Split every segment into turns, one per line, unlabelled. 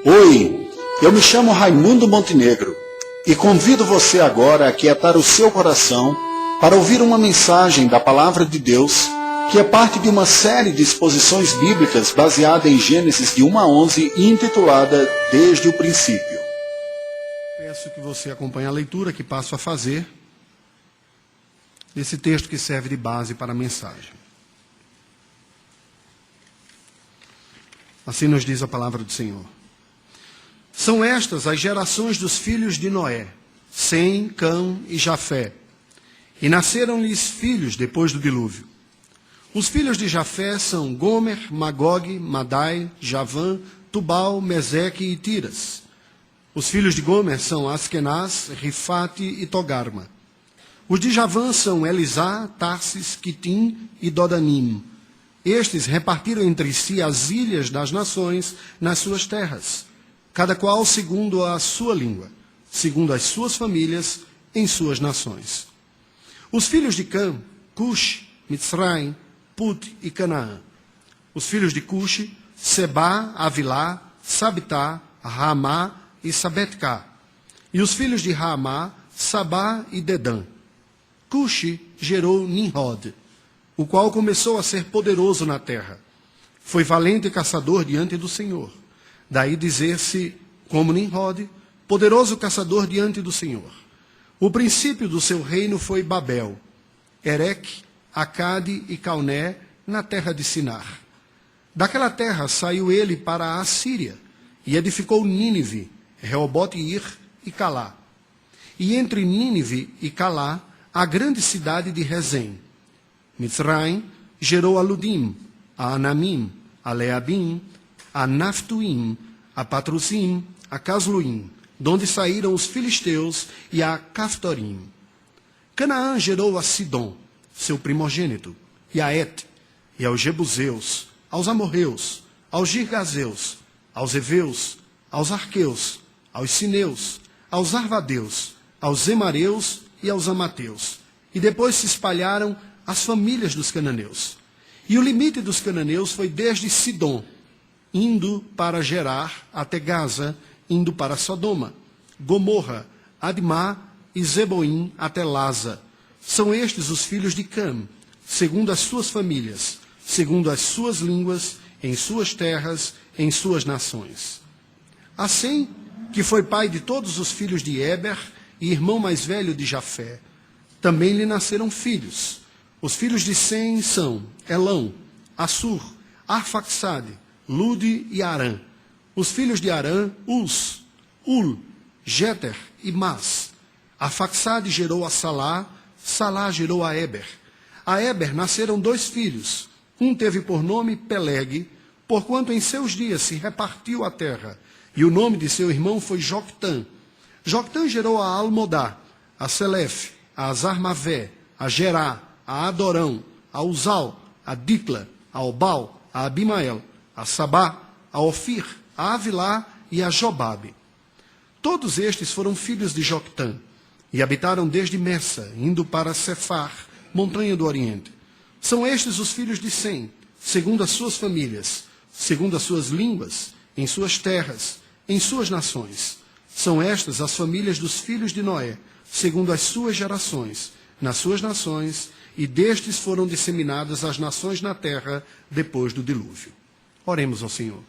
Oi, eu me chamo Raimundo Montenegro e convido você agora a aquietar o seu coração para ouvir uma mensagem da Palavra de Deus que é parte de uma série de exposições bíblicas baseada em Gênesis de 1 a 11 e intitulada Desde o Princípio.
Peço que você acompanhe a leitura que passo a fazer desse texto que serve de base para a mensagem. Assim nos diz a palavra do Senhor. São estas as gerações dos filhos de Noé, Sem, Cã e Jafé. E nasceram-lhes filhos depois do dilúvio. Os filhos de Jafé são Gomer, Magog, Madai, Javã, Tubal, Meseque e Tiras. Os filhos de Gomer são Askenaz, Rifate e Togarma. Os de Javã são Elisá, Tarsis, Quitim e Dodanim. Estes repartiram entre si as ilhas das nações nas suas terras, cada qual segundo a sua língua, segundo as suas famílias, em suas nações. Os filhos de Cã, Cush, Mitzraim, Put e Canaã. Os filhos de Cush, Sebá, Avilá, Sabitá, Ramá e Sabetcá. E os filhos de Ramá, Sabá e Dedã. Cush gerou Nimrod, o qual começou a ser poderoso na terra. Foi valente caçador diante do Senhor. Daí dizer-se, como Nimrod, poderoso caçador diante do Senhor. O princípio do seu reino foi Babel, Ereque, Acade e Calné, na terra de Sinar. Daquela terra saiu ele para a Assíria, e edificou Nínive, Reobote-ir e Calá. E entre Nínive e Calá, a grande cidade de Rezém. Mitzraim gerou a Ludim, a Anamim, a Leabim, a Naftuim, a Patrusim, a Casluim, donde saíram os filisteus, e a Caftorim. Canaã gerou a Sidom, seu primogênito, e a Et, e aos Jebuseus, aos Amorreus, aos Girgazeus, aos Eveus, aos Arqueus, aos Sineus, aos Arvadeus, aos Emareus e aos Amateus. E depois se espalharam as famílias dos cananeus. E o limite dos cananeus foi desde Sidom, indo para Gerar, até Gaza, indo para Sodoma, Gomorra, Admá e Zeboim, até Laza. São estes os filhos de Cã, segundo as suas famílias, segundo as suas línguas, em suas terras, em suas nações. Assim, que foi pai de todos os filhos de Eber e irmão mais velho de Jafé, também lhe nasceram filhos. Os filhos de Sem são Elão, Assur, Arfaxade, Lude e Arã. Os filhos de Arã, Uz, Ul, Jeter e Mas. Arfaxade gerou a Salá, Salá gerou a Eber. A Eber nasceram 2 filhos. Um teve por nome Peleg, porquanto em seus dias se repartiu a terra. E o nome de seu irmão foi Joctã. Joctã gerou a Almodá, a Selef, a Azarmavé, a Gerá, a Adorão, a Uzal, a Dicla, a Obal, a Abimael, a Sabá, a Ofir, a Avilá e a Jobabe. Todos estes foram filhos de Joctã, e habitaram desde Messa, indo para Cefar, montanha do Oriente. São estes os filhos de Sem, segundo as suas famílias, segundo as suas línguas, em suas terras, em suas nações. São estas as famílias dos filhos de Noé, segundo as suas gerações, nas suas nações, e destes foram disseminadas as nações na terra depois do dilúvio. Oremos ao Senhor.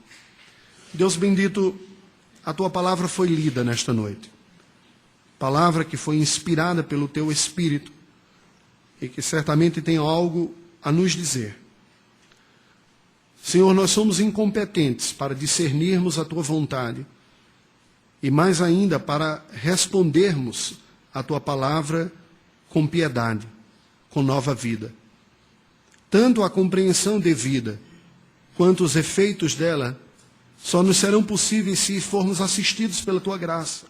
Deus bendito, a tua palavra foi lida nesta noite. Palavra que foi inspirada pelo teu Espírito e que certamente tem algo a nos dizer. Senhor, nós somos incompetentes para discernirmos a tua vontade e mais ainda para respondermos a tua palavra com piedade, com nova vida. Tanto a compreensão devida quanto os efeitos dela só nos serão possíveis se formos assistidos pela tua graça,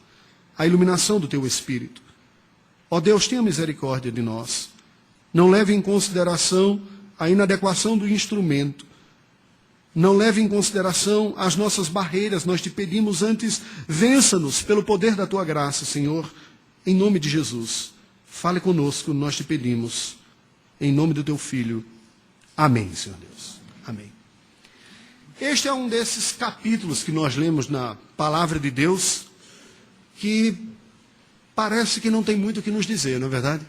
a iluminação do teu Espírito. Ó Deus, tenha misericórdia de nós. Não leve em consideração a inadequação do instrumento. Não leve em consideração as nossas barreiras. Nós te pedimos antes, vença-nos pelo poder da tua graça, Senhor, em nome de Jesus. Fale conosco, nós te pedimos, em nome do teu Filho. Amém, Senhor Deus. Amém. Este é um desses capítulos que nós lemos na Palavra de Deus, que parece que não tem muito o que nos dizer, não é verdade?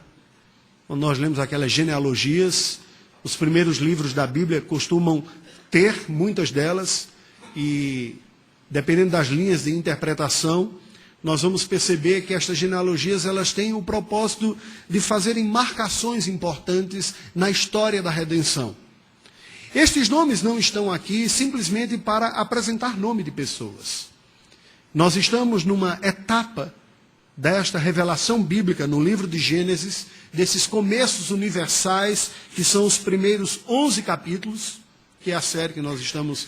Quando nós lemos aquelas genealogias, os primeiros livros da Bíblia costumam ter muitas delas, e dependendo das linhas de interpretação, nós vamos perceber que estas genealogias elas têm o propósito de fazerem marcações importantes na história da redenção. Estes nomes não estão aqui simplesmente para apresentar nome de pessoas. Nós estamos numa etapa desta revelação bíblica no livro de Gênesis, desses começos universais, que são os primeiros 11 capítulos, que é a série que nós estamos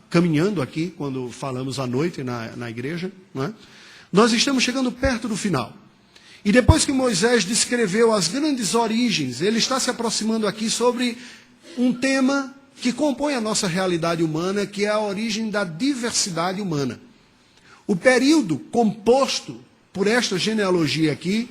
caminhando aqui, quando falamos à noite na igreja, não é? Nós estamos chegando perto do final. E depois que Moisés descreveu as grandes origens, ele está se aproximando aqui sobre um tema que compõe a nossa realidade humana, que é a origem da diversidade humana. O período composto por esta genealogia aqui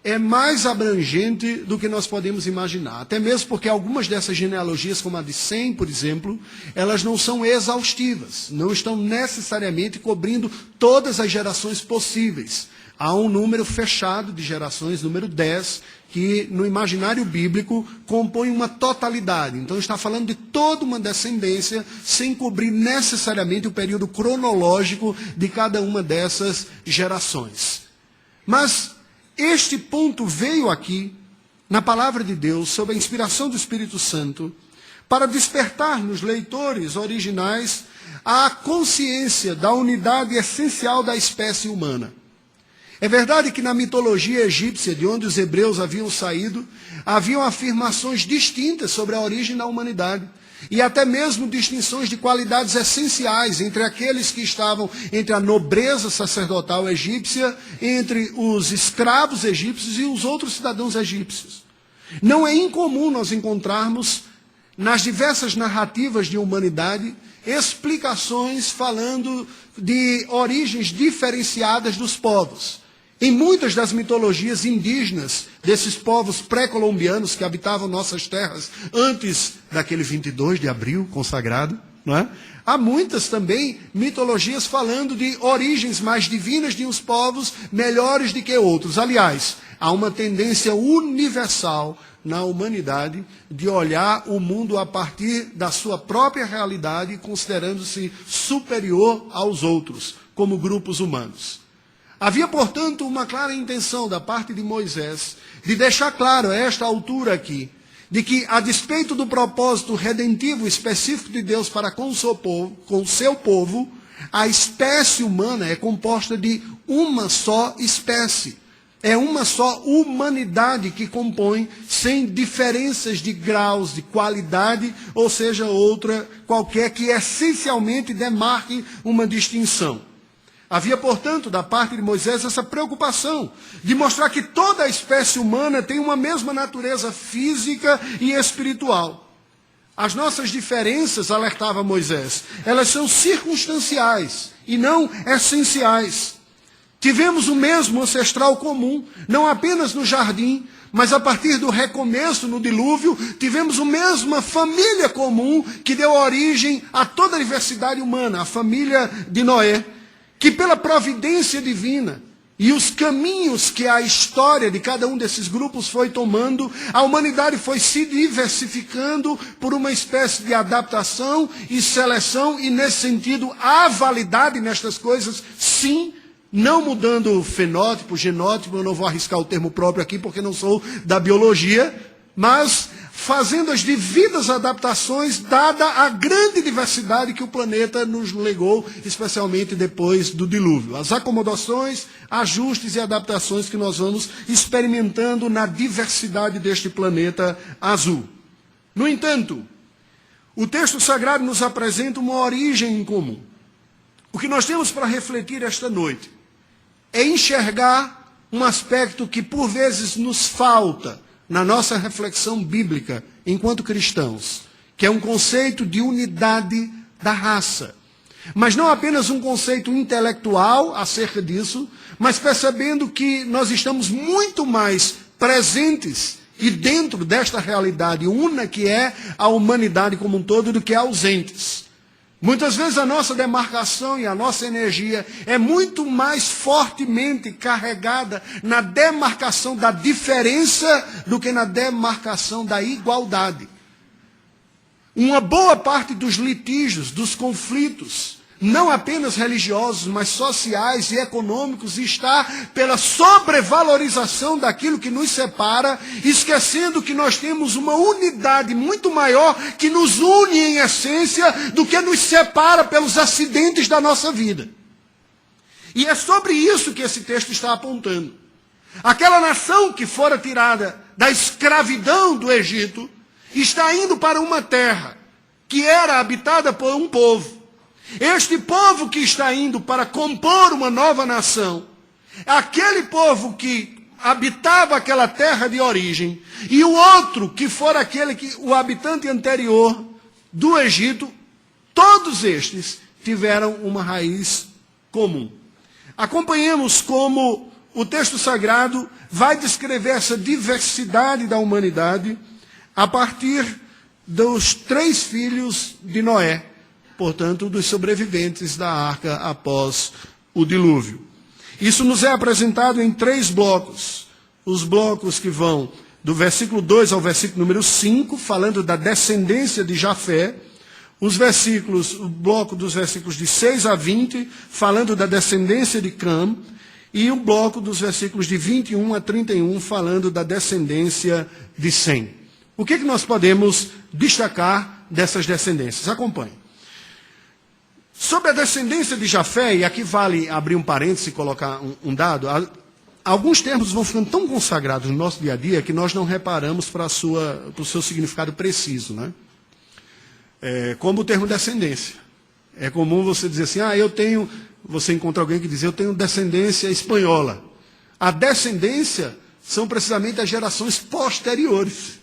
é mais abrangente do que nós podemos imaginar. Até mesmo porque algumas dessas genealogias, como a de Sem, por exemplo, elas não são exaustivas, não estão necessariamente cobrindo todas as gerações possíveis. Há um número fechado de gerações, número 10, que no imaginário bíblico compõe uma totalidade. Então está falando de toda uma descendência, sem cobrir necessariamente o período cronológico de cada uma dessas gerações. Mas este ponto veio aqui, na palavra de Deus, sob a inspiração do Espírito Santo, para despertar nos leitores originais a consciência da unidade essencial da espécie humana. É verdade que na mitologia egípcia, de onde os hebreus haviam saído, haviam afirmações distintas sobre a origem da humanidade, e até mesmo distinções de qualidades essenciais entre aqueles que estavam entre a nobreza sacerdotal egípcia, entre os escravos egípcios e os outros cidadãos egípcios. Não é incomum nós encontrarmos, nas diversas narrativas de humanidade, explicações falando de origens diferenciadas dos povos. Em muitas das mitologias indígenas desses povos pré-colombianos que habitavam nossas terras antes daquele 22 de abril consagrado, não é? Há muitas também mitologias falando de origens mais divinas de uns povos melhores do que outros. Aliás, há uma tendência universal na humanidade de olhar o mundo a partir da sua própria realidade, considerando-se superior aos outros, como grupos humanos. Havia, portanto, uma clara intenção da parte de Moisés de deixar claro a esta altura aqui, de que, a despeito do propósito redentivo específico de Deus para com o seu povo, a espécie humana é composta de uma só espécie. É uma só humanidade que compõe, sem diferenças de graus, de qualidade, ou seja, outra qualquer que essencialmente demarque uma distinção. Havia, portanto, da parte de Moisés, essa preocupação de mostrar que toda a espécie humana tem uma mesma natureza física e espiritual. As nossas diferenças, alertava Moisés, elas são circunstanciais e não essenciais. Tivemos o mesmo ancestral comum, não apenas no jardim, mas a partir do recomeço no dilúvio, tivemos a mesma família comum que deu origem a toda a diversidade humana, a família de Noé, que pela providência divina e os caminhos que a história de cada um desses grupos foi tomando, a humanidade foi se diversificando por uma espécie de adaptação e seleção, e nesse sentido há validade nestas coisas, sim, não mudando fenótipo, genótipo, eu não vou arriscar o termo próprio aqui porque não sou da biologia, mas fazendo as devidas adaptações, dada a grande diversidade que o planeta nos legou, especialmente depois do dilúvio. As acomodações, ajustes e adaptações que nós vamos experimentando na diversidade deste planeta azul. No entanto, o texto sagrado nos apresenta uma origem em comum. O que nós temos para refletir esta noite é enxergar um aspecto que por vezes nos falta na nossa reflexão bíblica enquanto cristãos, que é um conceito de unidade da raça. Mas não apenas um conceito intelectual acerca disso, mas percebendo que nós estamos muito mais presentes e dentro desta realidade una que é a humanidade como um todo do que ausentes. Muitas vezes a nossa demarcação e a nossa energia é muito mais fortemente carregada na demarcação da diferença do que na demarcação da igualdade. Uma boa parte dos litígios, dos conflitos, não apenas religiosos, mas sociais e econômicos, está pela sobrevalorização daquilo que nos separa, esquecendo que nós temos uma unidade muito maior que nos une em essência do que nos separa pelos acidentes da nossa vida. E é sobre isso que esse texto está apontando. Aquela nação que fora tirada da escravidão do Egito está indo para uma terra que era habitada por um povo. Este povo que está indo para compor uma nova nação, aquele povo que habitava aquela terra de origem, e o outro que fora aquele que o habitante anterior do Egito, todos estes tiveram uma raiz comum. Acompanhemos como o texto sagrado vai descrever essa diversidade da humanidade a partir dos 3 filhos de Noé, portanto, dos sobreviventes da arca após o dilúvio. Isso nos é apresentado em 3 blocos. Os blocos que vão do versículo 2 ao versículo número 5, falando da descendência de Jafé. O bloco dos versículos de 6 a 20, falando da descendência de Cam. E o bloco dos versículos de 21 a 31, falando da descendência de Sem. O que nós podemos destacar dessas descendências? Acompanhe. Sobre a descendência de Jafé, e aqui vale abrir um parênteses e colocar um dado, alguns termos vão ficando tão consagrados no nosso dia a dia que nós não reparamos para o seu significado preciso, né? Como o termo descendência. É comum você dizer assim, você encontra alguém que diz, eu tenho descendência espanhola. A descendência são precisamente as gerações posteriores.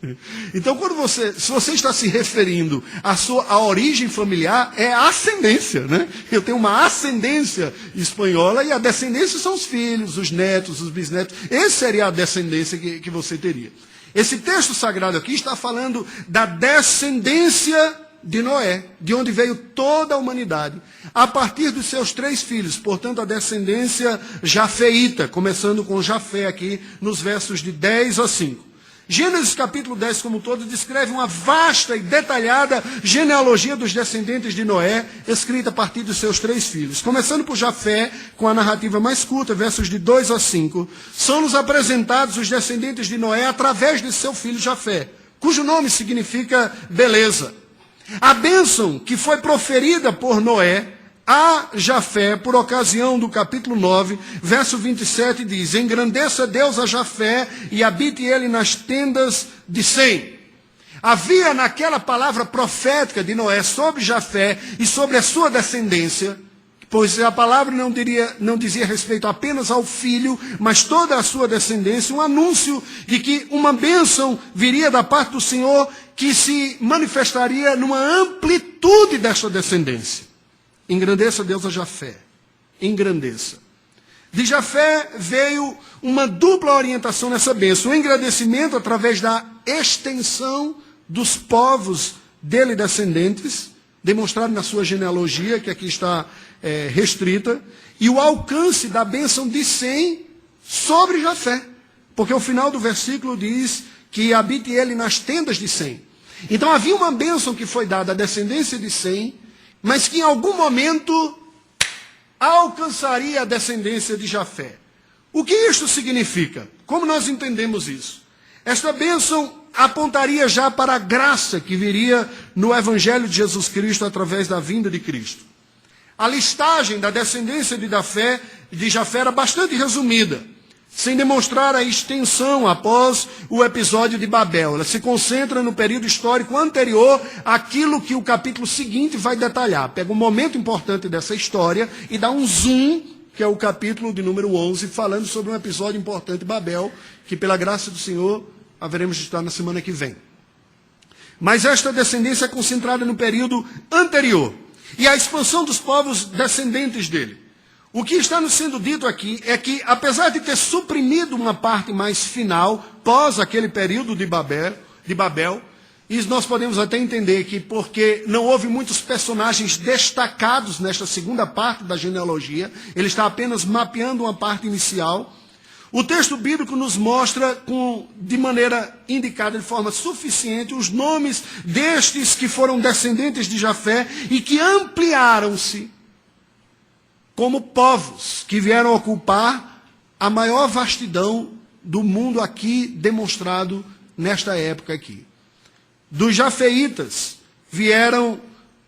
Então, se você está se referindo à origem familiar, é a ascendência, né? Eu tenho uma ascendência espanhola e a descendência são os filhos, os netos, os bisnetos. Essa seria a descendência que você teria. Esse texto sagrado aqui está falando da descendência de Noé, de onde veio toda a humanidade, a partir dos seus 3 filhos, portanto a descendência jafeíta, começando com Jafé aqui nos versos de 10 a 5. Gênesis capítulo 10 como um todo descreve uma vasta e detalhada genealogia dos descendentes de Noé, escrita a partir dos seus 3 filhos. Começando por Jafé, com a narrativa mais curta, versos de 2 a 5, são-nos apresentados os descendentes de Noé através de seu filho Jafé, cujo nome significa beleza. A bênção que foi proferida por Noé a Jafé, por ocasião do capítulo 9, verso 27, diz, engrandeça Deus a Jafé e habite ele nas tendas de Sem. Havia naquela palavra profética de Noé sobre Jafé e sobre a sua descendência, pois a palavra não dizia respeito apenas ao filho, mas toda a sua descendência, um anúncio de que uma bênção viria da parte do Senhor que se manifestaria numa amplitude desta descendência. Engrandeça Deus a Jafé. Engrandeça. De Jafé veio uma dupla orientação nessa bênção. O engrandecimento através da extensão dos povos dele descendentes, demonstrado na sua genealogia, que aqui está restrita, e o alcance da bênção de Sem sobre Jafé. Porque o final do versículo diz que habite ele nas tendas de Sem. Então havia uma bênção que foi dada à descendência de Sem, mas que em algum momento alcançaria a descendência de Jafé. O que isto significa? Como nós entendemos isso? Esta bênção apontaria já para a graça que viria no Evangelho de Jesus Cristo através da vinda de Cristo. A listagem da descendência de Jafé era bastante resumida, sem demonstrar a extensão após o episódio de Babel. Ela se concentra no período histórico anterior àquilo que o capítulo seguinte vai detalhar. Pega um momento importante dessa história e dá um zoom, que é o capítulo de número 11, falando sobre um episódio importante de Babel, que pela graça do Senhor haveremos de estar na semana que vem. Mas esta descendência é concentrada no período anterior e a expansão dos povos descendentes dele. O que está nos sendo dito aqui é que, apesar de ter suprimido uma parte mais final, pós aquele período de Babel, Isso nós podemos até entender que porque não houve muitos personagens destacados nesta segunda parte da genealogia, ele está apenas mapeando uma parte inicial. O texto bíblico nos mostra de maneira indicada, de forma suficiente, os nomes destes que foram descendentes de Jafé e que ampliaram-se como povos que vieram ocupar a maior vastidão do mundo aqui demonstrado nesta época aqui. Dos jafeitas vieram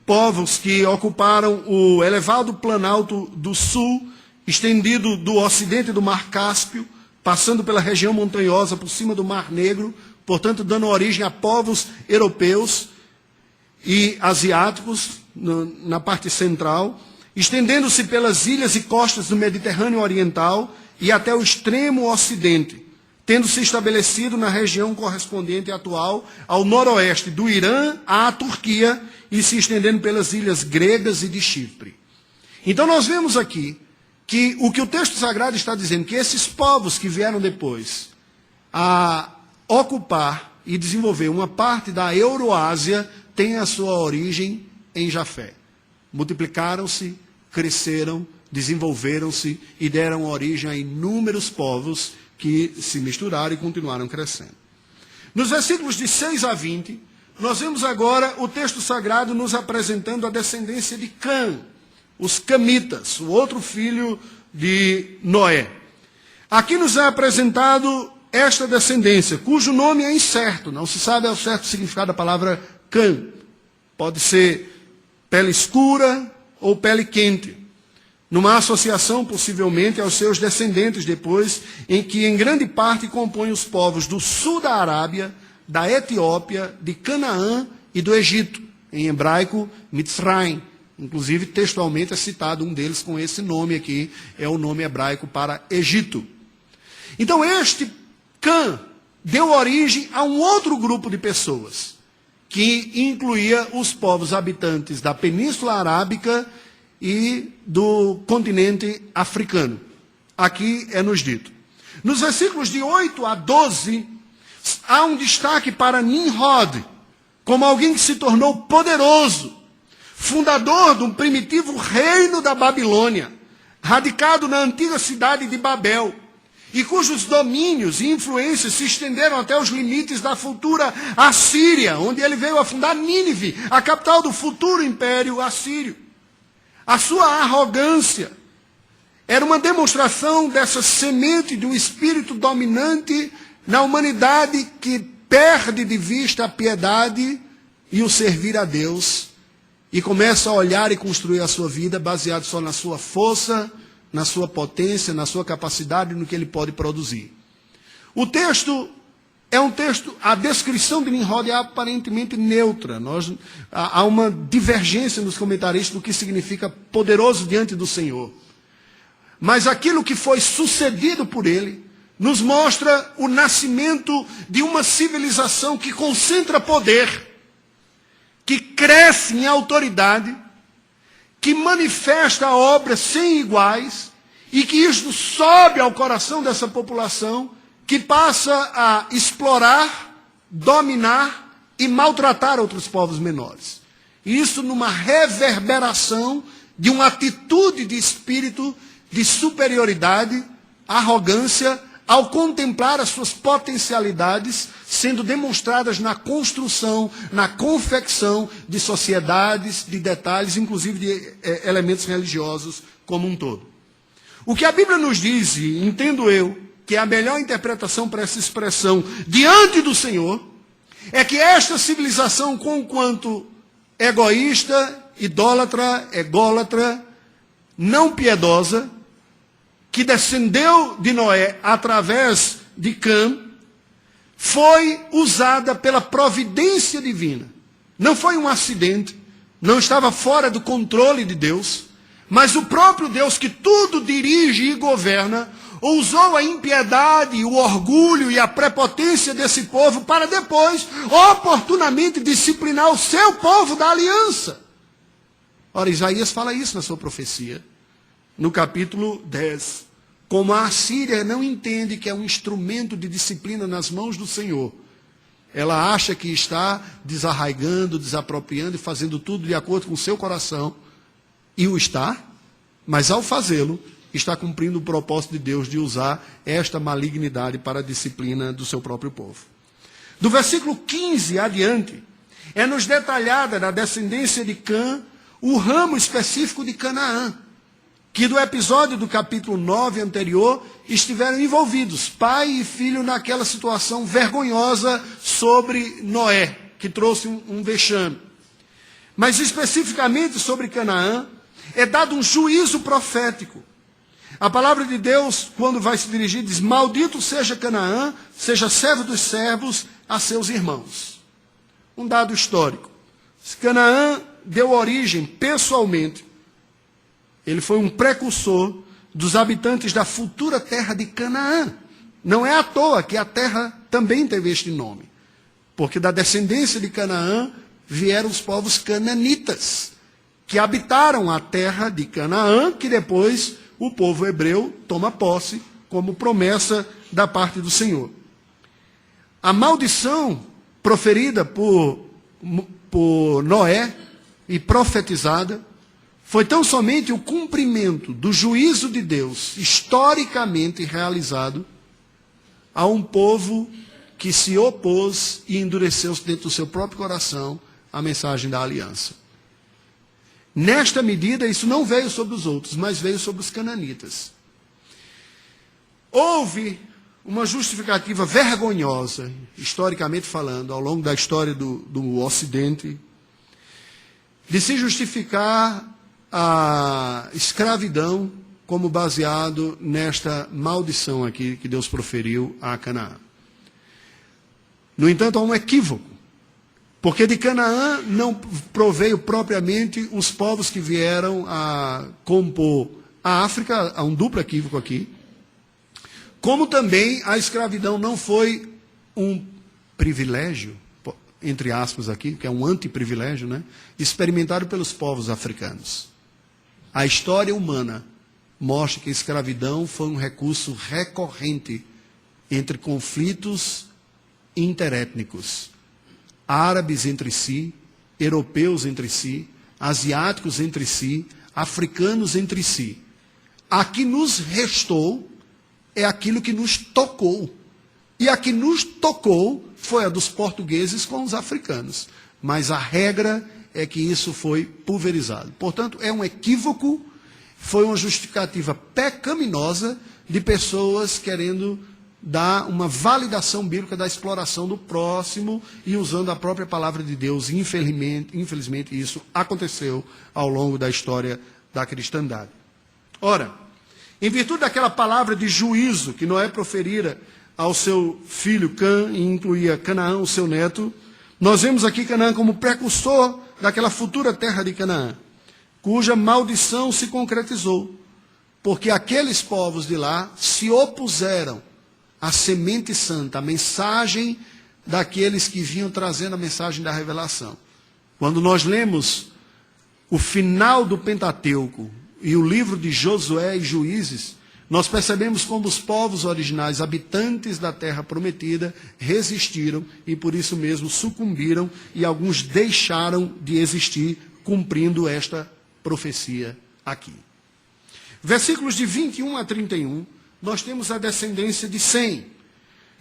povos que ocuparam o elevado planalto do sul, estendido do ocidente do Mar Cáspio, passando pela região montanhosa por cima do Mar Negro, portanto dando origem a povos europeus e asiáticos na parte central, estendendo-se pelas ilhas e costas do Mediterrâneo Oriental e até o extremo ocidente, tendo se estabelecido na região correspondente atual ao noroeste do Irã à Turquia e se estendendo pelas ilhas gregas e de Chipre. Então nós vemos aqui que o texto sagrado está dizendo, que esses povos que vieram depois a ocupar e desenvolver uma parte da Euroásia têm a sua origem em Jafé. Multiplicaram-se, cresceram, desenvolveram-se e deram origem a inúmeros povos que se misturaram e continuaram crescendo. Nos versículos de 6 a 20, nós vemos agora o texto sagrado nos apresentando a descendência de Cã, os camitas, o outro filho de Noé. Aqui nos é apresentado esta descendência, cujo nome é incerto, não se sabe ao certo o significado da palavra Cã. Pode ser pele escura ou pele quente, numa associação, possivelmente, aos seus descendentes depois, em que, em grande parte, compõem os povos do sul da Arábia, da Etiópia, de Canaã e do Egito, em hebraico, Mitzrayim. Inclusive, textualmente é citado um deles com esse nome aqui, é o nome hebraico para Egito. Então, este Cã deu origem a um outro grupo de pessoas, que incluía os povos habitantes da Península Arábica e do continente africano. Aqui é nos dito. Nos versículos de 8 a 12, há um destaque para Nimrod, como alguém que se tornou poderoso, fundador de um primitivo reino da Babilônia, radicado na antiga cidade de Babel, e cujos domínios e influências se estenderam até os limites da futura Assíria, onde ele veio a fundar Nínive, a capital do futuro império assírio. A sua arrogância era uma demonstração dessa semente de um espírito dominante na humanidade que perde de vista a piedade e o servir a Deus e começa a olhar e construir a sua vida baseado só na sua força, na sua potência, na sua capacidade, no que ele pode produzir. O texto é um texto, a descrição de Nimrod é aparentemente neutra. Há uma divergência nos comentaristas do que significa poderoso diante do Senhor. Mas aquilo que foi sucedido por ele nos mostra o nascimento de uma civilização que concentra poder, que cresce em autoridade, que manifesta obras sem iguais e que isto sobe ao coração dessa população, que passa a explorar, dominar e maltratar outros povos menores. Isso numa reverberação de uma atitude de espírito de superioridade, arrogância, ao contemplar as suas potencialidades sendo demonstradas na construção, na confecção de sociedades, de detalhes, inclusive de elementos religiosos como um todo. O que a Bíblia nos diz, e entendo eu, que é a melhor interpretação para essa expressão diante do Senhor, é que esta civilização, conquanto egoísta, idólatra, ególatra, não piedosa, que descendeu de Noé através de Cã, foi usada pela providência divina. Não foi um acidente, não estava fora do controle de Deus, mas o próprio Deus que tudo dirige e governa, usou a impiedade, o orgulho e a prepotência desse povo para depois, oportunamente, disciplinar o seu povo da aliança. Ora, Isaías fala isso na sua profecia, no capítulo 10. Como a Assíria não entende que é um instrumento de disciplina nas mãos do Senhor, Ela acha que está desarraigando, desapropriando e fazendo tudo de acordo com o seu coração, e o está, mas ao fazê-lo, está cumprindo o propósito de Deus de usar esta malignidade para a disciplina do seu próprio povo. Do versículo 15 adiante, é nos detalhada na descendência de Cã o ramo específico de Canaã, que do episódio do capítulo 9 anterior estiveram envolvidos, pai e filho, naquela situação vergonhosa sobre Noé, que trouxe um vexame. Mas especificamente sobre Canaã, é dado um juízo profético. A palavra de Deus, quando vai se dirigir, diz: maldito seja Canaã, seja servo dos servos a seus irmãos. Um dado histórico. Canaã deu origem, pessoalmente, ele foi um precursor dos habitantes da futura terra de Canaã. Não é à toa que a terra também teve este nome, porque da descendência de Canaã vieram os povos cananitas, que habitaram a terra de Canaã, que depois o povo hebreu toma posse como promessa da parte do Senhor. A maldição proferida por Noé e profetizada foi tão somente o cumprimento do juízo de Deus, historicamente realizado, a um povo que se opôs e endureceu-se dentro do seu próprio coração à mensagem da aliança. Nesta medida, isso não veio sobre os outros, mas veio sobre os cananitas. Houve uma justificativa vergonhosa, historicamente falando, ao longo da história do Ocidente, de se justificar a escravidão como baseado nesta maldição aqui que Deus proferiu a Canaã. No entanto, há um equívoco, porque de Canaã não proveio propriamente os povos que vieram a compor a África. Há um duplo equívoco aqui. Como também a escravidão não foi um privilégio, entre aspas aqui, que é um antiprivilégio, né, experimentado pelos povos africanos. A história humana mostra que a escravidão foi um recurso recorrente entre conflitos interétnicos. Árabes entre si, europeus entre si, asiáticos entre si, africanos entre si. A que nos restou é aquilo que nos tocou. E a que nos tocou foi a dos portugueses com os africanos. Mas a regra é que isso foi pulverizado. Portanto, é um equívoco, foi uma justificativa pecaminosa de pessoas querendo dar uma validação bíblica da exploração do próximo e usando a própria palavra de Deus. Infelizmente isso aconteceu ao longo da história da cristandade. Ora, em virtude daquela palavra de juízo que Noé proferira ao seu filho Cã, e incluía Canaã, o seu neto, nós vemos aqui Canaã como precursor daquela futura terra de Canaã, cuja maldição se concretizou, porque aqueles povos de lá se opuseram à semente santa, à mensagem daqueles que vinham trazendo a mensagem da revelação. Quando nós lemos o final do Pentateuco e o livro de Josué e Juízes, nós percebemos como os povos originais, habitantes da terra prometida, resistiram e por isso mesmo sucumbiram e alguns deixaram de existir, cumprindo esta profecia aqui. Versículos de 21 a 31, nós temos a descendência de Sem.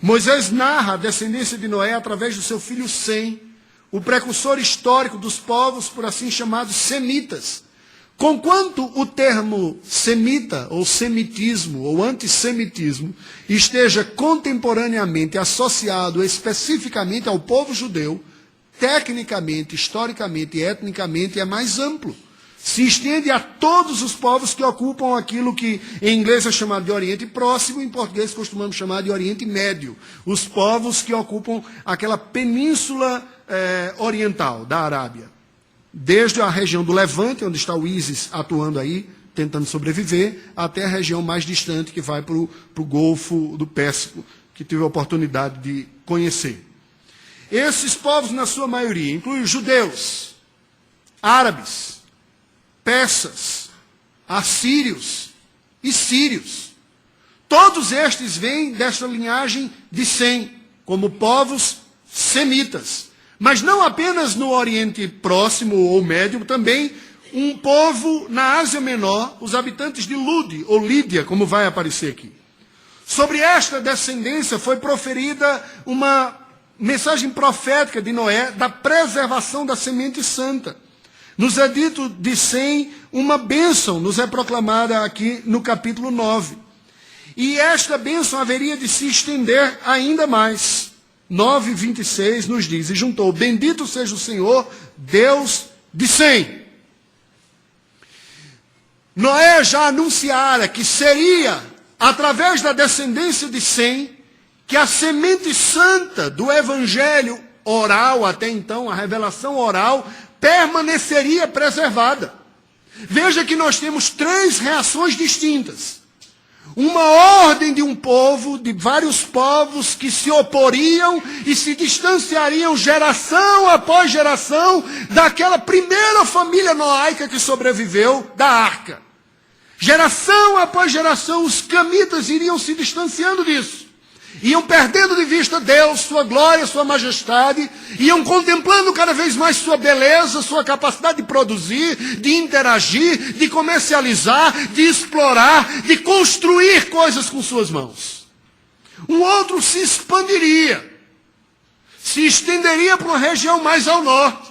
Moisés narra a descendência de Noé através do seu filho Sem, o precursor histórico dos povos, por assim chamados semitas. Conquanto o termo semita, ou semitismo, ou antissemitismo, esteja contemporaneamente associado especificamente ao povo judeu, tecnicamente, historicamente e etnicamente é mais amplo. Se estende a todos os povos que ocupam aquilo que em inglês é chamado de Oriente Próximo, em português costumamos chamar de Oriente Médio. Os povos que ocupam aquela península oriental da Arábia. Desde a região do Levante, onde está o ISIS atuando aí, tentando sobreviver, até a região mais distante que vai para o Golfo do Pérsico, que tive a oportunidade de conhecer. Esses povos, na sua maioria, incluem judeus, árabes, persas, assírios e sírios. Todos estes vêm desta linhagem de Sem, como povos semitas. Mas não apenas no Oriente Próximo ou Médio, também um povo na Ásia Menor, os habitantes de Lud, ou Lídia, como vai aparecer aqui. Sobre esta descendência foi proferida uma mensagem profética de Noé da preservação da semente santa. Nos é dito de Sem uma bênção, nos é proclamada aqui no capítulo 9. E esta bênção haveria de se estender ainda mais. 9:26 nos diz, e juntou, bendito seja o Senhor, Deus de Sem. Noé já anunciara que seria, através da descendência de Sem, que a semente santa do evangelho oral, até então, a revelação oral, permaneceria preservada. Veja que nós temos 3 reações distintas. Uma ordem de um povo, de vários povos que se oporiam e se distanciariam geração após geração daquela primeira família noaica que sobreviveu da arca. Geração após geração, os camitas iriam se distanciando disso. Iam perdendo de vista Deus, sua glória, sua majestade, iam contemplando cada vez mais sua beleza, sua capacidade de produzir, de interagir, de comercializar, de explorar, de construir coisas com suas mãos. Um outro se expandiria, se estenderia para uma região mais ao norte,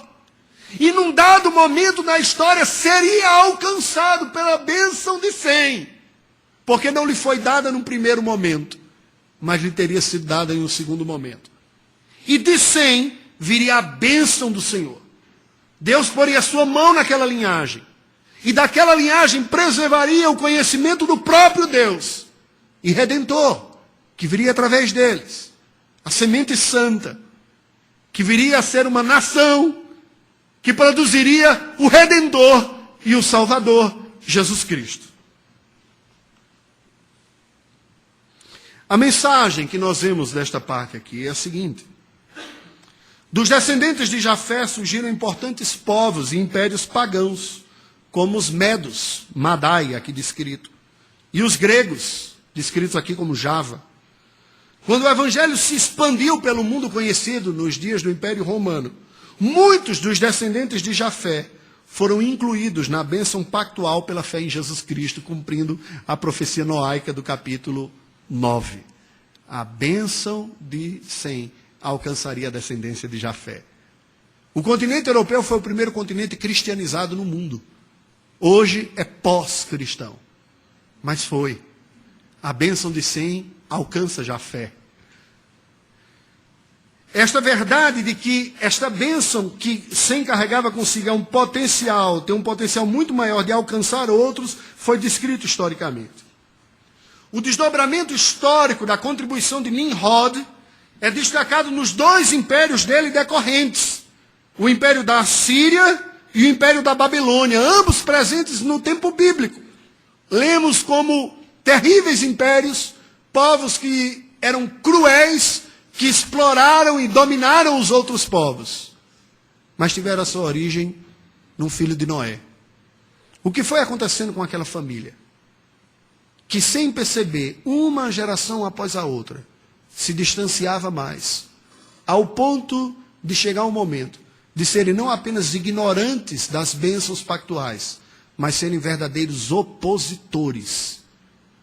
e num dado momento da história seria alcançado pela bênção de Sem, porque não lhe foi dada num primeiro momento, mas lhe teria sido dada em um segundo momento. E de Sem viria a bênção do Senhor. Deus poria a sua mão naquela linhagem, e daquela linhagem preservaria o conhecimento do próprio Deus, e Redentor, que viria através deles, a semente santa, que viria a ser uma nação, que produziria o Redentor e o Salvador, Jesus Cristo. A mensagem que nós vemos desta parte aqui é a seguinte: dos descendentes de Jafé surgiram importantes povos e impérios pagãos, como os medos, Madai, aqui descrito, e os gregos, descritos aqui como Java. Quando o evangelho se expandiu pelo mundo conhecido nos dias do Império Romano, muitos dos descendentes de Jafé foram incluídos na bênção pactual pela fé em Jesus Cristo, cumprindo a profecia noaica do capítulo 9. A bênção de Sem alcançaria a descendência de Jafé. O continente europeu foi o primeiro continente cristianizado no mundo. Hoje é pós-cristão. Mas foi. A bênção de Sem alcança Jafé. Esta verdade de que esta bênção que Sem carregava consigo é um potencial, tem um potencial muito maior de alcançar outros, foi descrito historicamente. O desdobramento histórico da contribuição de Nimrod é destacado nos 2 impérios dele decorrentes, o império da Síria e o império da Babilônia, ambos presentes no tempo bíblico. Lemos como terríveis impérios, povos que eram cruéis, que exploraram e dominaram os outros povos, mas tiveram a sua origem num filho de Noé. O que foi acontecendo com aquela família? Que sem perceber, uma geração após a outra, se distanciava mais, ao ponto de chegar um momento de serem não apenas ignorantes das bênçãos pactuais, mas serem verdadeiros opositores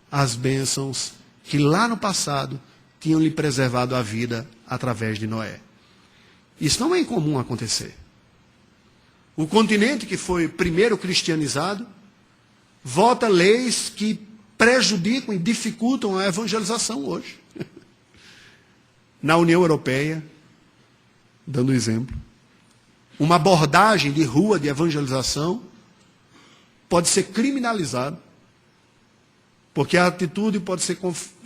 às bênçãos que lá no passado tinham lhe preservado a vida através de Noé. Isso não é incomum acontecer. O continente que foi primeiro cristianizado vota leis que prejudicam e dificultam a evangelização hoje. Na União Europeia, dando exemplo, uma abordagem de rua de evangelização pode ser criminalizada, porque a atitude pode ser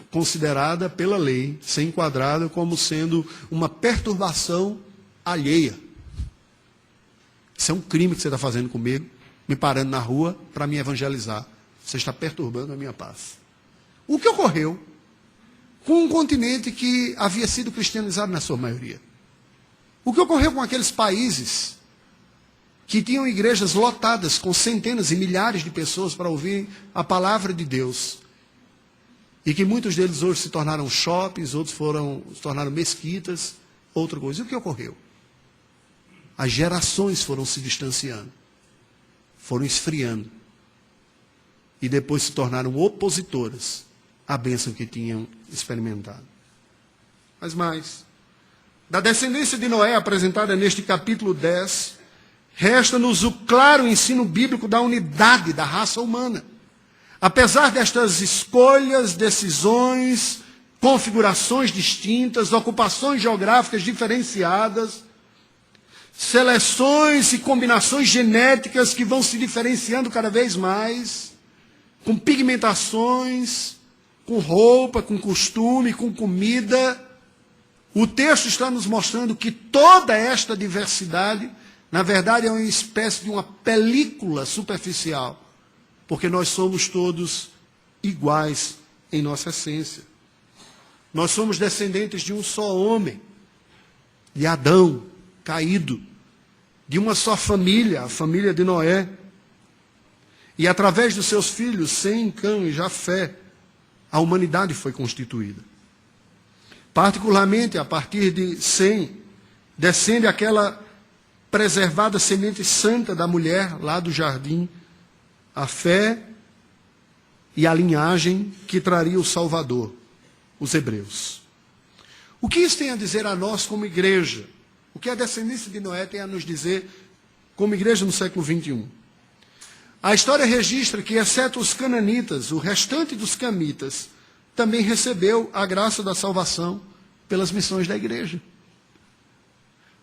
considerada pela lei, ser enquadrada como sendo uma perturbação alheia. Isso é um crime que você está fazendo comigo, me parando na rua para me evangelizar. Você está perturbando a minha paz. O que ocorreu com um continente que havia sido cristianizado na sua maioria? O que ocorreu com aqueles países que tinham igrejas lotadas com centenas e milhares de pessoas para ouvir a palavra de Deus? E que muitos deles hoje se tornaram shoppings, outros se tornaram mesquitas, outra coisa. E o que ocorreu? As gerações foram se distanciando, foram esfriando, e depois se tornaram opositoras à bênção que tinham experimentado. Mas mais, da descendência de Noé apresentada neste capítulo 10, resta-nos o claro ensino bíblico da unidade da raça humana. Apesar destas escolhas, decisões, configurações distintas, ocupações geográficas diferenciadas, seleções e combinações genéticas que vão se diferenciando cada vez mais, com pigmentações, com roupa, com costume, com comida, o texto está nos mostrando que toda esta diversidade, na verdade, é uma espécie de uma película superficial, porque nós somos todos iguais em nossa essência. Nós somos descendentes de um só homem, de Adão, caído, de uma só família, a família de Noé. E através dos seus filhos, Sem, Cã e Jafé, a humanidade foi constituída. Particularmente, a partir de Sem, descende aquela preservada semente santa da mulher, lá do jardim, a fé e a linhagem que traria o Salvador, os hebreus. O que isso tem a dizer a nós como igreja? O que a descendência de Noé tem a nos dizer como igreja no século 21? A história registra que, exceto os cananitas, o restante dos camitas também recebeu a graça da salvação pelas missões da igreja.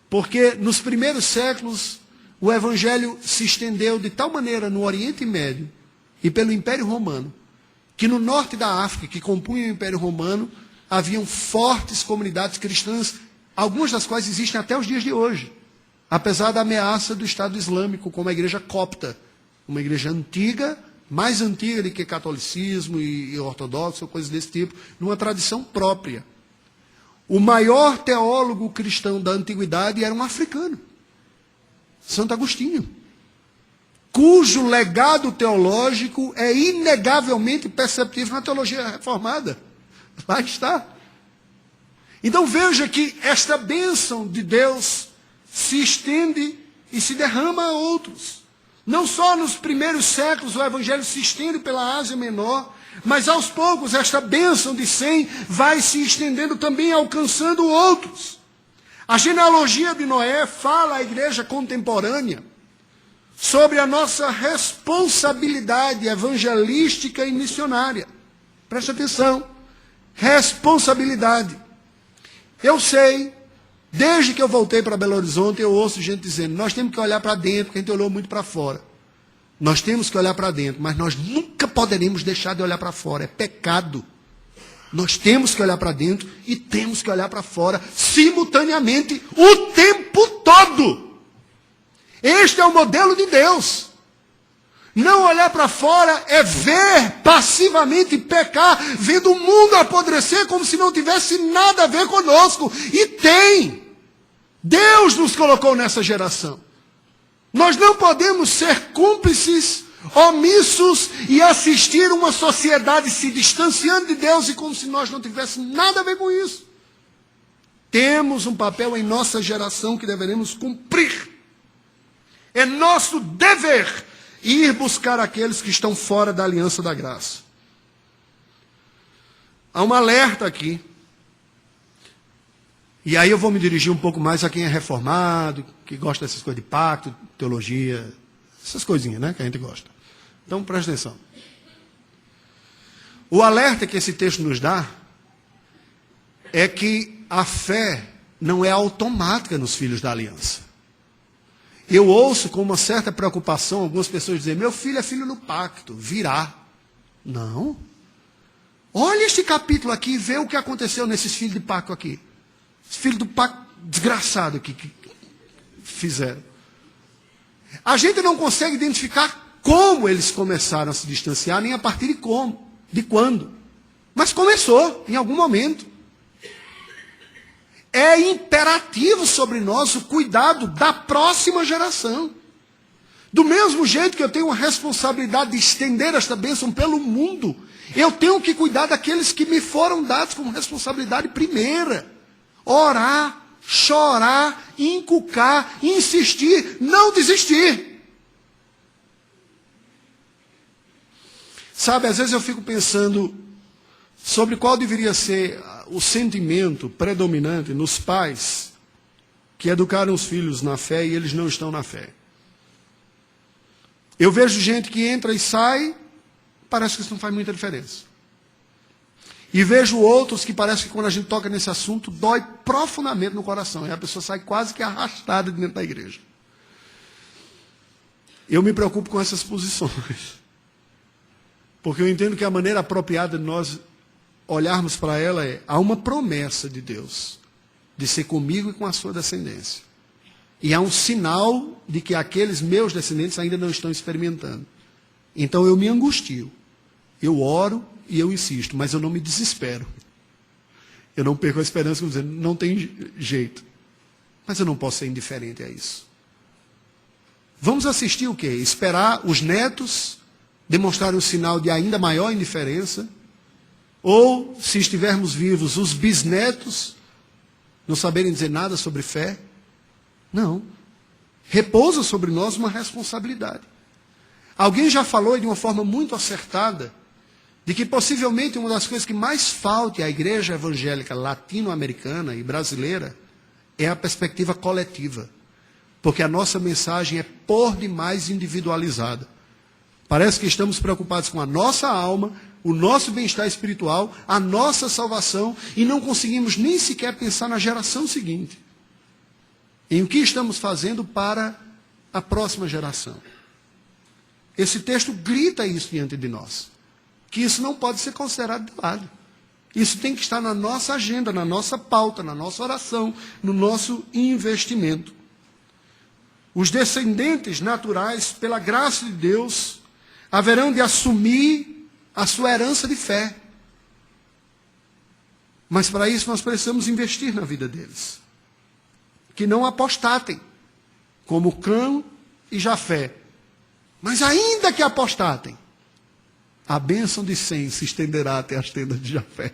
Porque nos primeiros séculos o evangelho se estendeu de tal maneira no Oriente Médio e pelo Império Romano, que no norte da África, que compunha o Império Romano, haviam fortes comunidades cristãs, algumas das quais existem até os dias de hoje, apesar da ameaça do Estado Islâmico, como a igreja copta, uma igreja antiga, mais antiga do que catolicismo e ortodoxo, ou coisas desse tipo, numa tradição própria. O maior teólogo cristão da antiguidade era um africano, Santo Agostinho, cujo legado teológico é inegavelmente perceptível na teologia reformada. Lá está. Então veja que esta bênção de Deus se estende e se derrama a outros. Não só nos primeiros séculos o evangelho se estende pela Ásia Menor, mas aos poucos esta bênção de Sem vai se estendendo também, alcançando outros. A genealogia de Noé fala à igreja contemporânea sobre a nossa responsabilidade evangelística e missionária. Preste atenção. Responsabilidade. Eu sei, desde que eu voltei para Belo Horizonte, eu ouço gente dizendo, nós temos que olhar para dentro, porque a gente olhou muito para fora. Nós temos que olhar para dentro, mas nós nunca poderemos deixar de olhar para fora. É pecado. Nós temos que olhar para dentro e temos que olhar para fora, simultaneamente, o tempo todo. Este é o modelo de Deus. Não olhar para fora é ver passivamente pecar, vendo o mundo apodrecer como se não tivesse nada a ver conosco. E tem. Deus nos colocou nessa geração. Nós não podemos ser cúmplices, omissos e assistir uma sociedade se distanciando de Deus e como se nós não tivéssemos nada a ver com isso. Temos um papel em nossa geração que deveremos cumprir. É nosso dever ir buscar aqueles que estão fora da aliança da graça. Há um alerta aqui. E aí eu vou me dirigir um pouco mais a quem é reformado, que gosta dessas coisas de pacto, teologia, essas coisinhas, né, que a gente gosta. Então, presta atenção. O alerta que esse texto nos dá é que a fé não é automática nos filhos da aliança. Eu ouço com uma certa preocupação algumas pessoas dizer, meu filho é filho no pacto, virá. Não. Olha este capítulo aqui e vê o que aconteceu nesses filhos de pacto aqui. Os filhos do pacto desgraçado aqui que fizeram. A gente não consegue identificar como eles começaram a se distanciar, nem a partir de como, de quando. Mas começou, em algum momento. É imperativo sobre nós o cuidado da próxima geração. Do mesmo jeito que eu tenho a responsabilidade de estender esta bênção pelo mundo, eu tenho que cuidar daqueles que me foram dados como responsabilidade primeira. Orar, chorar, encucar, insistir, não desistir. Sabe, às vezes eu fico pensando sobre qual deveria ser o sentimento predominante nos pais que educaram os filhos na fé e eles não estão na fé. Eu vejo gente que entra e sai, parece que isso não faz muita diferença. E vejo outros que parece que quando a gente toca nesse assunto, dói profundamente no coração. E a pessoa sai quase que arrastada dentro da igreja. Eu me preocupo com essas posições. Porque eu entendo que a maneira apropriada de nós olharmos para ela há uma promessa de Deus de ser comigo e com a sua descendência. E há um sinal de que aqueles meus descendentes ainda não estão experimentando. Então eu me angustio. Eu oro e eu insisto, mas eu não me desespero. Eu não perco a esperança, como dizendo, não tem jeito. Mas eu não posso ser indiferente a isso. Vamos assistir o quê? Esperar os netos demonstrarem um sinal de ainda maior indiferença? Ou, se estivermos vivos, os bisnetos não saberem dizer nada sobre fé? Não. Repousa sobre nós uma responsabilidade. Alguém já falou de uma forma muito acertada de que possivelmente uma das coisas que mais falta à igreja evangélica latino-americana e brasileira é a perspectiva coletiva. Porque a nossa mensagem é por demais individualizada. Parece que estamos preocupados com a nossa alma, o nosso bem-estar espiritual, a nossa salvação, e não conseguimos nem sequer pensar na geração seguinte. Em o que estamos fazendo para a próxima geração. Esse texto grita isso diante de nós. Que isso não pode ser considerado de lado. Isso tem que estar na nossa agenda, na nossa pauta, na nossa oração, no nosso investimento. Os descendentes naturais, pela graça de Deus, haverão de assumir a sua herança de fé. Mas para isso nós precisamos investir na vida deles. Que não apostatem, como Cã e Jafé. Mas ainda que apostatem, a bênção de Sem se estenderá até as tendas de Jafé.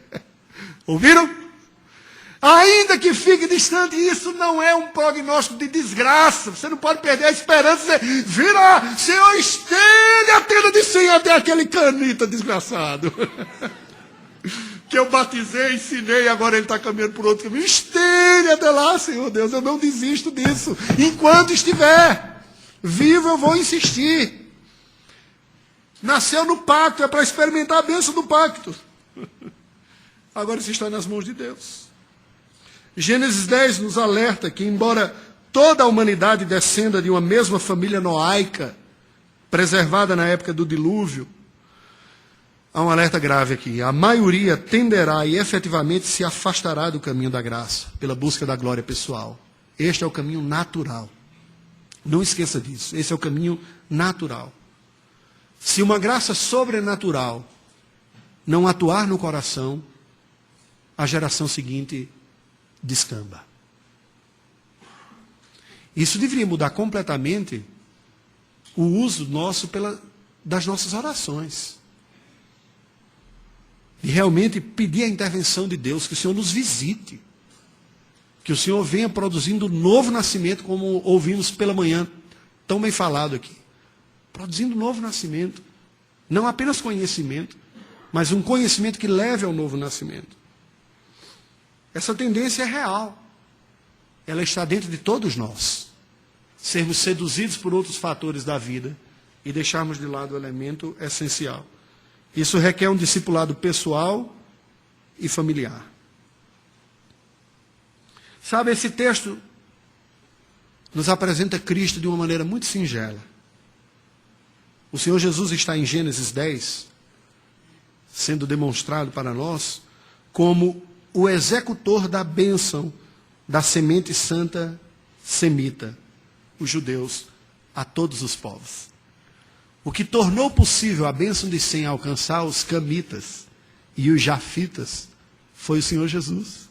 Ouviram? Ainda que fique distante, isso não é um prognóstico de desgraça. Você não pode perder a esperança. Você vira, Senhor, estende a tenda de Sem até aquele canita desgraçado. Que eu batizei, ensinei, agora ele está caminhando por outro caminho. Estende até lá, Senhor Deus, eu não desisto disso. Enquanto estiver vivo, eu vou insistir. Nasceu no pacto, é para experimentar a bênção do pacto. Agora isso está nas mãos de Deus. Gênesis 10 nos alerta que, embora toda a humanidade descenda de uma mesma família noaica, preservada na época do dilúvio, há um alerta grave aqui. A maioria tenderá e efetivamente se afastará do caminho da graça, pela busca da glória pessoal. Este é o caminho natural. Não esqueça disso. Esse é o caminho natural. Se uma graça sobrenatural não atuar no coração, a geração seguinte descamba. Isso deveria mudar completamente o uso nosso das nossas orações. E realmente pedir a intervenção de Deus, que o Senhor nos visite. Que o Senhor venha produzindo um novo nascimento, como ouvimos pela manhã, tão bem falado aqui. Produzindo um novo nascimento. Não apenas conhecimento, mas um conhecimento que leve ao novo nascimento. Essa tendência é real. Ela está dentro de todos nós. Sermos seduzidos por outros fatores da vida e deixarmos de lado o elemento essencial. Isso requer um discipulado pessoal e familiar. Sabe, esse texto nos apresenta Cristo de uma maneira muito singela. O Senhor Jesus está em Gênesis 10, sendo demonstrado para nós como o executor da bênção da semente santa semita, os judeus, a todos os povos. O que tornou possível a bênção de Sem alcançar os camitas e os jafitas foi o Senhor Jesus.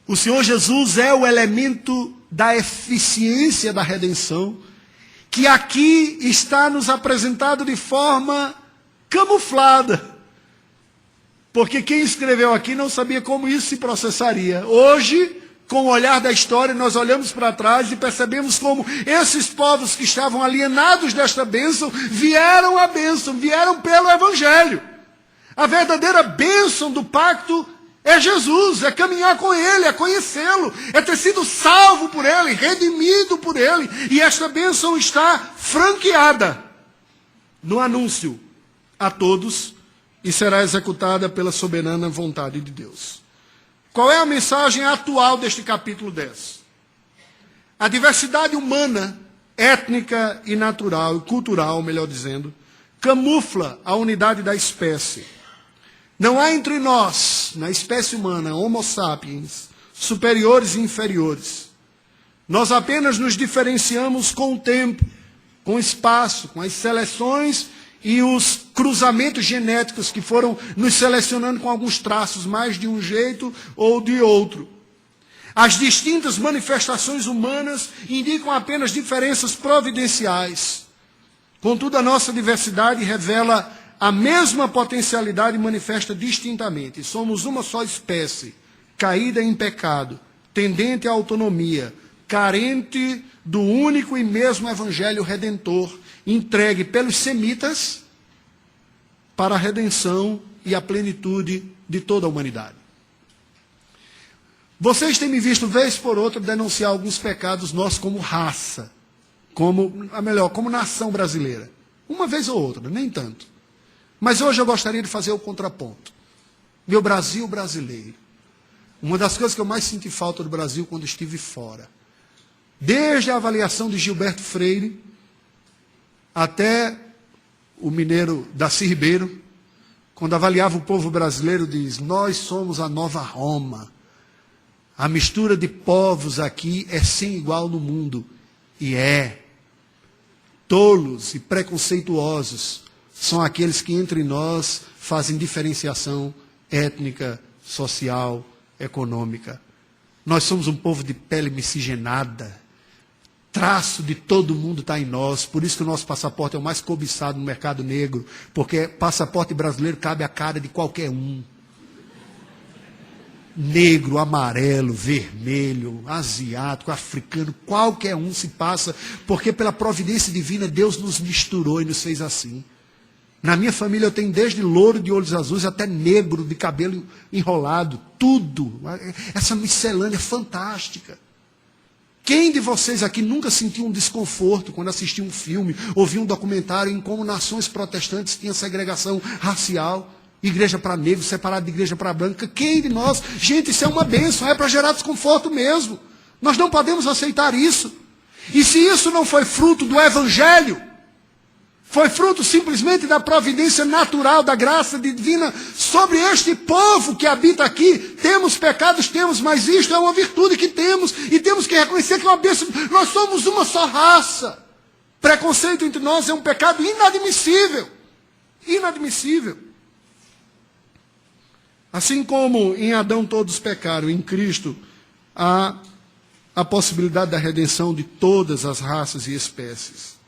O Senhor Jesus é o elemento da eficiência da redenção, que aqui está nos apresentado de forma camuflada. Porque quem escreveu aqui não sabia como isso se processaria. Hoje, com o olhar da história, nós olhamos para trás e percebemos como esses povos que estavam alienados desta bênção, vieram à bênção, vieram pelo Evangelho. A verdadeira bênção do pacto é Jesus, é caminhar com Ele, é conhecê-lo, é ter sido salvo por Ele, redimido por Ele. E esta bênção está franqueada no anúncio a todos e será executada pela soberana vontade de Deus. Qual é a mensagem atual deste capítulo 10? A diversidade humana, étnica e natural, e cultural, melhor dizendo, camufla a unidade da espécie. Não há entre nós, na espécie humana, Homo sapiens, superiores e inferiores. Nós apenas nos diferenciamos com o tempo, com o espaço, com as seleções e os cruzamentos genéticos que foram nos selecionando com alguns traços, mais de um jeito ou de outro. As distintas manifestações humanas indicam apenas diferenças providenciais. Contudo, a nossa diversidade revela a mesma potencialidade manifesta distintamente. Somos uma só espécie, caída em pecado, tendente à autonomia, carente do único e mesmo evangelho redentor, entregue pelos semitas para a redenção e a plenitude de toda a humanidade. Vocês têm me visto, vez por outra, denunciar alguns pecados nossos como raça, como nação brasileira. Uma vez ou outra, nem tanto. Mas hoje eu gostaria de fazer o contraponto. Meu Brasil brasileiro. Uma das coisas que eu mais senti falta do Brasil quando estive fora. Desde a avaliação de Gilberto Freire, até o mineiro Darcy Ribeiro, quando avaliava o povo brasileiro, diz: nós somos a nova Roma. A mistura de povos aqui é sem igual no mundo. E é. Tolos e preconceituosos são aqueles que entre nós fazem diferenciação étnica, social, econômica. Nós somos um povo de pele miscigenada. Traço de todo mundo está em nós. Por isso que o nosso passaporte é o mais cobiçado no mercado negro. Porque passaporte brasileiro cabe à cara de qualquer um. Negro, amarelo, vermelho, asiático, africano, qualquer um se passa. Porque pela providência divina Deus nos misturou e nos fez assim. Na minha família eu tenho desde louro de olhos azuis até negro de cabelo enrolado. Tudo. Essa miscelânea é fantástica. Quem de vocês aqui nunca sentiu um desconforto quando assistiu um filme, ouviu um documentário em como nações protestantes tinham segregação racial, igreja para negros, separada de igreja para branca? Quem de nós? Gente, isso é uma bênção, é para gerar desconforto mesmo. Nós não podemos aceitar isso. E se isso não foi fruto do Evangelho, foi fruto simplesmente da providência natural, da graça divina sobre este povo que habita aqui. Temos pecados, temos, mas isto é uma virtude que temos. E temos que reconhecer que é uma bênção. Nós somos uma só raça. Preconceito entre nós é um pecado inadmissível. Inadmissível. Assim como em Adão todos pecaram, em Cristo há a possibilidade da redenção de todas as raças e espécies.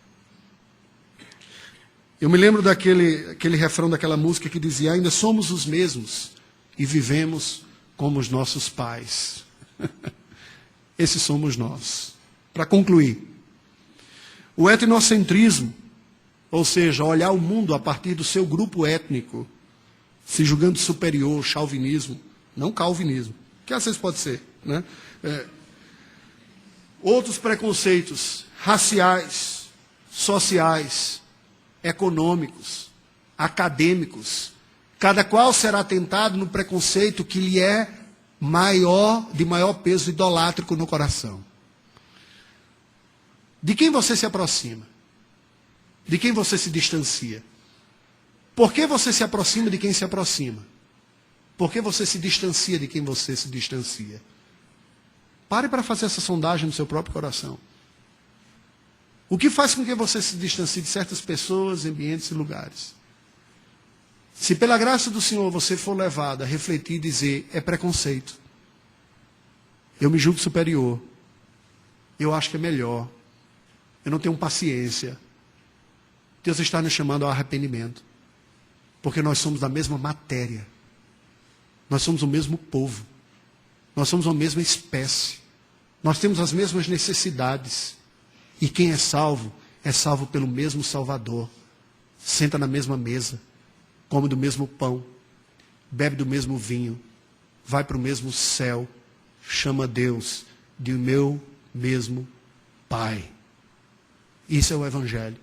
Eu me lembro daquele refrão daquela música que dizia: ainda somos os mesmos e vivemos como os nossos pais. Esses somos nós. Para concluir, o etnocentrismo, ou seja, olhar o mundo a partir do seu grupo étnico, se julgando superior, chauvinismo, não calvinismo, que às vezes pode ser, né? Outros preconceitos raciais, sociais, econômicos, acadêmicos, cada qual será tentado no preconceito que lhe é de maior peso idolátrico no coração. De quem você se aproxima? De quem você se distancia? Por que você se aproxima de quem se aproxima? Por que você se distancia de quem você se distancia? Pare para fazer essa sondagem no seu próprio coração. O que faz com que você se distancie de certas pessoas, ambientes e lugares? Se pela graça do Senhor você for levado a refletir e dizer: é preconceito, eu me julgo superior, eu acho que é melhor, eu não tenho paciência, Deus está nos chamando ao arrependimento, porque nós somos da mesma matéria, nós somos o mesmo povo, Nós somos a mesma espécie. Nós temos as mesmas necessidades. E quem é salvo pelo mesmo Salvador. Senta na mesma mesa, come do mesmo pão, bebe do mesmo vinho, vai para o mesmo céu, chama Deus de meu mesmo Pai. Isso é o Evangelho.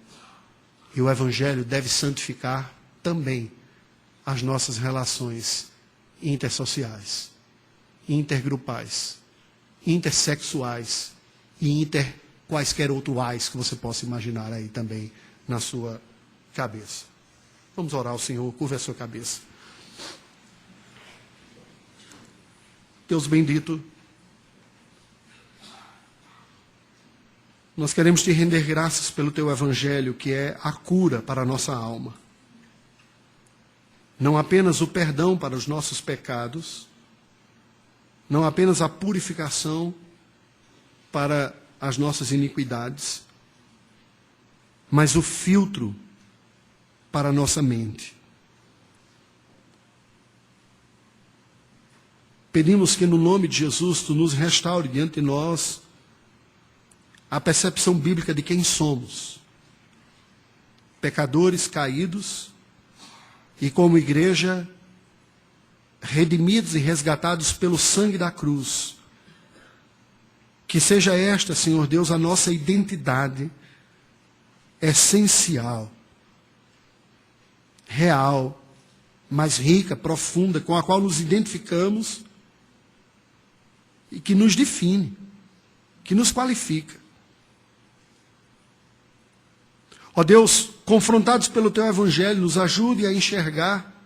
E o Evangelho deve santificar também as nossas relações intersociais, intergrupais, intersexuais e quaisquer outros ais que você possa imaginar aí também na sua cabeça. Vamos orar ao Senhor, curva a sua cabeça. Deus bendito, nós queremos te render graças pelo teu Evangelho, que é a cura para a nossa alma. Não apenas o perdão para os nossos pecados, não apenas a purificação para as nossas iniquidades, mas o filtro para a nossa mente. Pedimos que no nome de Jesus tu nos restaure diante de nós a percepção bíblica de quem somos. Pecadores caídos e como igreja redimidos e resgatados pelo sangue da cruz. Que seja esta, Senhor Deus, a nossa identidade essencial, real, mais rica, profunda, com a qual nos identificamos e que nos define, que nos qualifica. Ó Deus, confrontados pelo Teu Evangelho, nos ajude a enxergar